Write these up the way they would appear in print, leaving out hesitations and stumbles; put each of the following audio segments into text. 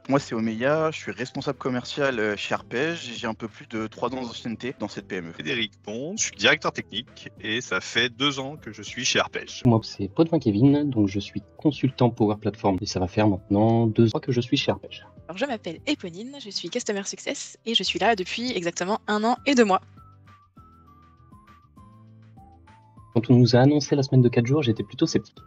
Moi, c'est Omeya, je suis responsable commercial chez Arpège et j'ai un peu plus de 3 ans d'ancienneté dans cette PME. Frédéric Pont, je suis directeur technique et ça fait 2 ans que je suis chez Arpège. Moi, c'est Potvin Kevin, donc je suis consultant Power Platform et ça va faire maintenant 2 ans que je suis chez Arpège. Alors, je m'appelle Eponine, je suis Customer Success et je suis là depuis exactement 1 an et 2 mois. Quand on nous a annoncé la semaine de 4 jours, j'étais plutôt sceptique.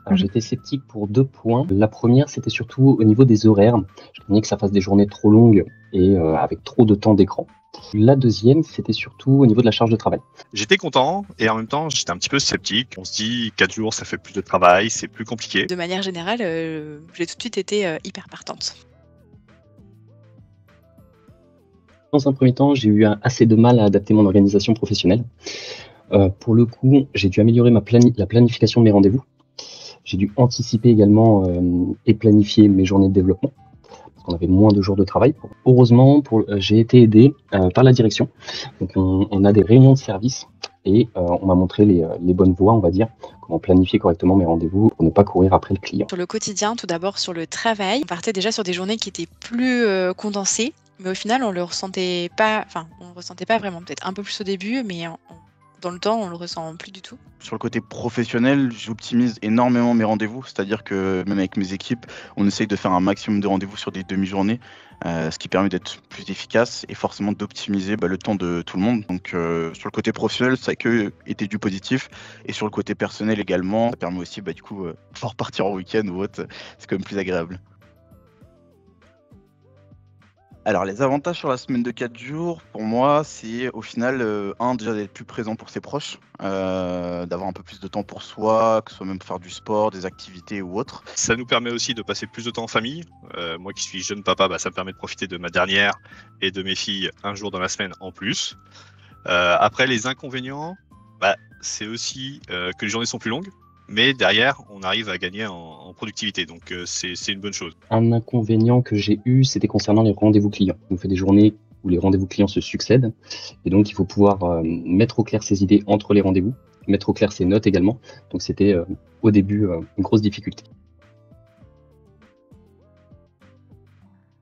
Alors j'étais sceptique pour 2 points. La première, c'était surtout au niveau des horaires. Je craignais que ça fasse des journées trop longues et avec trop de temps d'écran. La deuxième, c'était surtout au niveau de la charge de travail. J'étais content et en même temps j'étais un petit peu sceptique. On se dit 4 jours ça fait plus de travail, c'est plus compliqué. De manière générale, j'ai tout de suite été hyper partante. Dans un premier temps, j'ai eu assez de mal à adapter mon organisation professionnelle. Pour le coup, j'ai dû améliorer la planification de mes rendez-vous. J'ai dû anticiper également et planifier mes journées de développement, parce qu'on avait moins de jours de travail. Heureusement, j'ai été aidé par la direction. Donc on a des réunions de service et on m'a montré les bonnes voies, on va dire, comment planifier correctement mes rendez-vous pour ne pas courir après le client. Sur le quotidien, tout d'abord sur le travail, on partait déjà sur des journées qui étaient plus condensées, mais au final on le ressentait pas, vraiment, peut-être un peu plus au début, mais dans le temps, on le ressent plus du tout. Sur le côté professionnel, j'optimise énormément mes rendez-vous, c'est-à-dire que même avec mes équipes, on essaye de faire un maximum de rendez-vous sur des demi-journées, ce qui permet d'être plus efficace et forcément d'optimiser le temps de tout le monde. Donc sur le côté professionnel, ça a que été du positif, et sur le côté personnel également, ça permet aussi de pouvoir partir en week-end ou autre, c'est quand même plus agréable. Alors, les avantages sur la semaine de 4 jours, pour moi, c'est au final, déjà d'être plus présent pour ses proches, d'avoir un peu plus de temps pour soi, que ce soit même pour faire du sport, des activités ou autre. Ça nous permet aussi de passer plus de temps en famille. Moi qui suis jeune papa, ça me permet de profiter de ma dernière et de mes filles un jour dans la semaine en plus. Après, les inconvénients, c'est aussi que les journées sont plus longues. Mais derrière, on arrive à gagner en productivité, donc c'est une bonne chose. Un inconvénient que j'ai eu, c'était concernant les rendez-vous clients. On fait des journées où les rendez-vous clients se succèdent, et donc il faut pouvoir mettre au clair ses idées entre les rendez-vous, mettre au clair ses notes également. Donc c'était au début une grosse difficulté.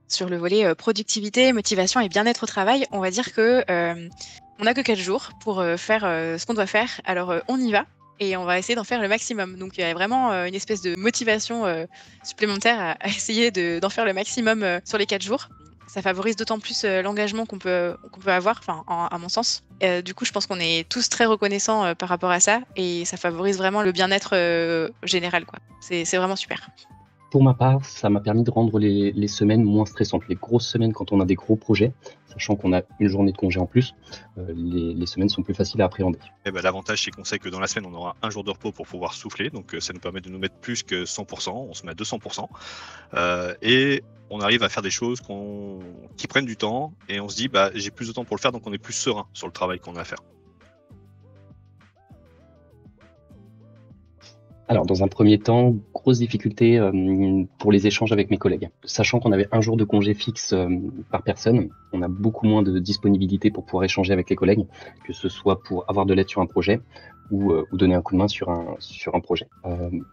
Sur le volet productivité, motivation et bien-être au travail, on va dire que on n'a que 4 jours pour faire ce qu'on doit faire, alors on y va. Et on va essayer d'en faire le maximum. Donc il y a vraiment une espèce de motivation supplémentaire à essayer d'en faire le maximum sur les 4 jours. Ça favorise d'autant plus l'engagement qu'on peut avoir, à mon sens. Du coup, je pense qu'on est tous très reconnaissants par rapport à ça, et ça favorise vraiment le bien-être général, quoi. C'est vraiment super. Pour ma part, ça m'a permis de rendre les semaines moins stressantes. Les grosses semaines, quand on a des gros projets, sachant qu'on a une journée de congé en plus, les semaines sont plus faciles à appréhender. L'avantage, c'est qu'on sait que dans la semaine, on aura un jour de repos pour pouvoir souffler. Donc ça nous permet de nous mettre plus que 100%. On se met à 200%. Et on arrive à faire des choses qui prennent du temps. Et on se dit, j'ai plus de temps pour le faire, donc on est plus serein sur le travail qu'on a à faire. Alors, dans un premier temps, grosse difficulté pour les échanges avec mes collègues. Sachant qu'on avait un jour de congé fixe par personne, on a beaucoup moins de disponibilité pour pouvoir échanger avec les collègues, que ce soit pour avoir de l'aide sur un projet ou donner un coup de main sur un projet.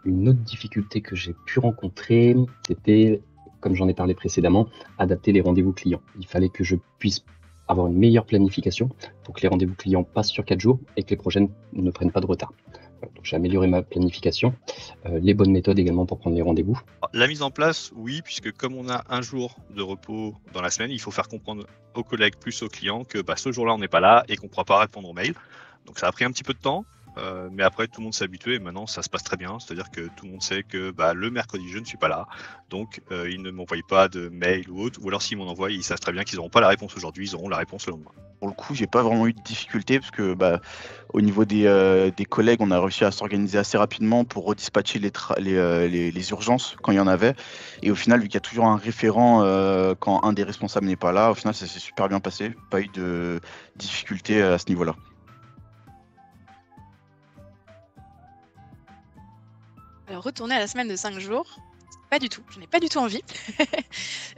Une autre difficulté que j'ai pu rencontrer, c'était, comme j'en ai parlé précédemment, adapter les rendez-vous clients. Il fallait que je puisse avoir une meilleure planification pour que les rendez-vous clients passent sur 4 jours et que les projets ne prennent pas de retard. Donc j'ai amélioré ma planification, les bonnes méthodes également pour prendre les rendez-vous. La mise en place, oui, puisque comme on a un jour de repos dans la semaine, il faut faire comprendre aux collègues plus aux clients que ce jour-là on n'est pas là et qu'on ne pourra pas répondre aux mails. Donc ça a pris un petit peu de temps, mais après tout le monde s'est habitué et maintenant ça se passe très bien. C'est-à-dire que tout le monde sait que le mercredi je ne suis pas là, donc ils ne m'envoient pas de mail ou autre, ou alors s'ils m'en envoient, ils savent très bien qu'ils n'auront pas la réponse aujourd'hui, ils auront la réponse le lendemain. Pour le coup, j'ai pas vraiment eu de difficulté parce que au niveau des collègues, on a réussi à s'organiser assez rapidement pour redispatcher les urgences quand il y en avait. Et au final, vu qu'il y a toujours un référent quand un des responsables n'est pas là, au final, ça s'est super bien passé. Pas eu de difficulté à ce niveau-là. Alors, retourner à la semaine de 5 jours, c'est pas du tout. Je n'ai pas du tout envie.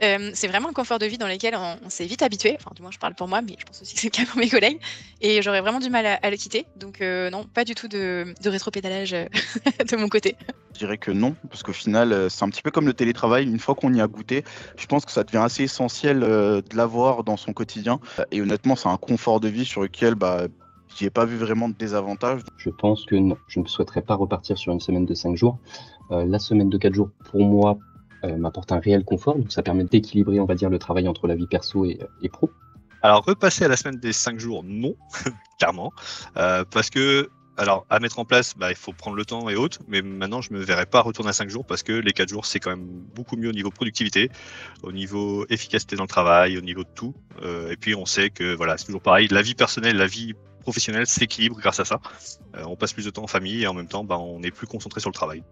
C'est vraiment un confort de vie dans lequel on s'est vite habitué. Enfin, du moins, je parle pour moi, mais je pense aussi que c'est le cas pour mes collègues. Et j'aurais vraiment du mal à le quitter. Donc, non, pas du tout de rétropédalage de mon côté. Je dirais que non, parce qu'au final, c'est un petit peu comme le télétravail. Une fois qu'on y a goûté, je pense que ça devient assez essentiel de l'avoir dans son quotidien. Et honnêtement, c'est un confort de vie sur lequel j'y ai pas vu vraiment de désavantages. Je pense que non, je ne souhaiterais pas repartir sur une semaine de 5 jours. La semaine de 4 jours, pour moi, m'apporte un réel confort. Donc ça permet d'équilibrer, on va dire, le travail entre la vie perso et pro. Alors, repasser à la semaine des 5 jours, non, clairement. Parce que, alors, à mettre en place, il faut prendre le temps et autres. Mais maintenant, je ne me verrais pas retourner à 5 jours parce que les 4 jours, c'est quand même beaucoup mieux au niveau productivité, au niveau efficacité dans le travail, au niveau de tout. Et puis, on sait que, voilà, c'est toujours pareil. La vie personnelle, la vie professionnelle s'équilibre grâce à ça. On passe plus de temps en famille et en même temps, on est plus concentré sur le travail.